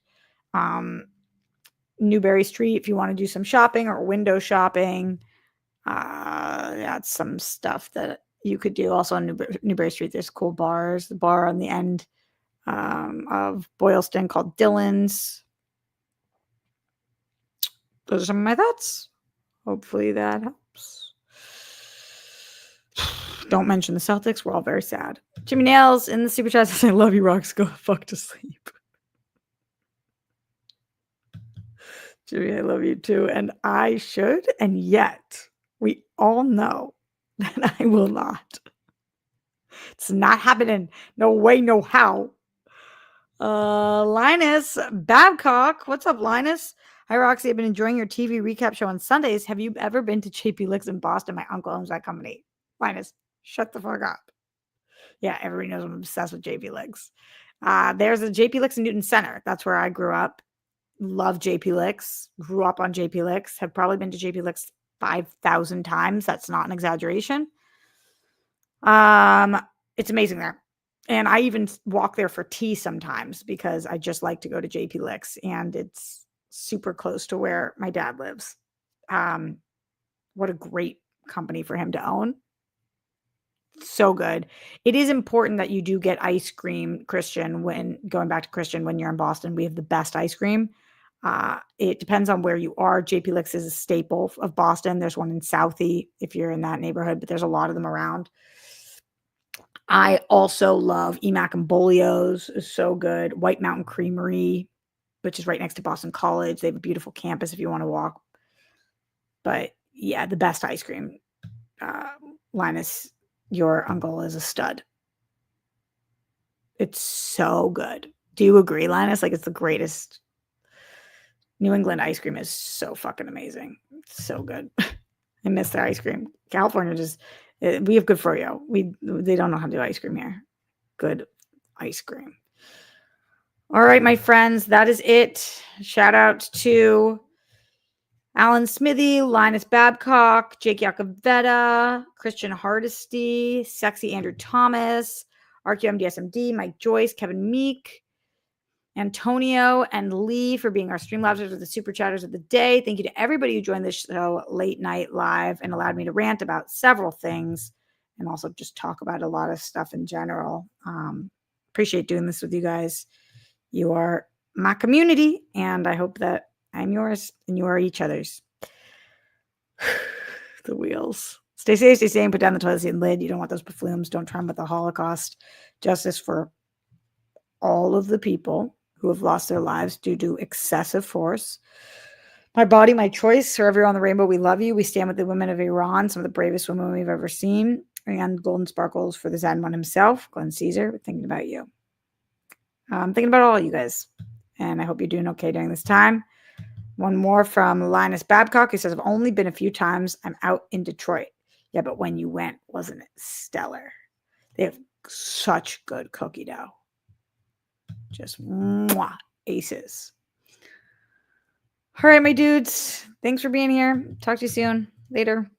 Newberry Street, if you want to do some shopping or window shopping. That's some stuff that you could do. Also on Newberry Street, there's cool bars. The bar on the end of Boylston called Dylan's. Those are some of my thoughts. Hopefully that helps. Don't mention the Celtics. We're all very sad. Jimmy Nails in the super chat says, "I love you, Rox. Go fuck to sleep." Jimmy, I love you too. And I should. And yet, we all know that I will not. It's not happening. No way, no how. Linus Babcock. What's up, Linus? "Hi, Roxy. I've been enjoying your TV recap show on Sundays. Have you ever been to JP Licks in Boston? My uncle owns that company." Linus, shut the fuck up. Yeah, everybody knows I'm obsessed with JP Licks. There's a JP Licks in Newton Center. That's where I grew up. Love JP Licks. Grew up on JP Licks. Have probably been to JP Licks 5,000 times. That's not an exaggeration. It's amazing there. And I even walk there for tea sometimes because I just like to go to JP Licks, and it's super close to where my dad lives. What a great company for him to own. So good. It is important that you do get ice cream, Christian, when going back to Christian, when you're in Boston. We have the best ice cream. It depends on where you are. JP Licks is a staple of Boston. There's one in Southie if you're in that neighborhood, but there's a lot of them around. I also love Emac and Bolio's is so good. White Mountain Creamery. which is right next to Boston College. They have a beautiful campus if you want to walk. But yeah, the best ice cream. Linus, your uncle is a stud. It's so good. Do you agree, Linus? Like, it's the greatest. New England ice cream is so fucking amazing. It's so good. I miss their ice cream. California we have good froyo. They don't know how to do ice cream here. Good ice cream. All right, my friends, that is it. Shout out to Alan Smithy, Linus Babcock, Jake Yacovetta, Christian Hardesty, Sexy Andrew Thomas, RQMDSMD, Mike Joyce, Kevin Meek, Antonio, and Lee for being our Streamlabsers with the super chatters of the day. Thank you to everybody who joined this show late night live and allowed me to rant about several things and also just talk about a lot of stuff in general. Appreciate doing this with you guys. You are my community, and I hope that I'm yours and you are each other's. The wheels. Stay safe, stay sane, put down the toilet seat and lid. You don't want those buffoons. Don't try with the Holocaust. Justice for all of the people who have lost their lives due to excessive force. My body, my choice. For everyone on the rainbow, we love you. We stand with the women of Iran, some of the bravest women we've ever seen. And golden sparkles for the Zen one himself, Glenn Caesar. We're thinking about you. I'm thinking about all of you guys. And I hope you're doing okay during this time. One more from Linus Babcock. He says, I've only been a few times. I'm out in Detroit. Yeah, but when you went, wasn't it stellar? They have such good cookie dough. Just mwah, aces. All right, my dudes. Thanks for being here. Talk to you soon. Later.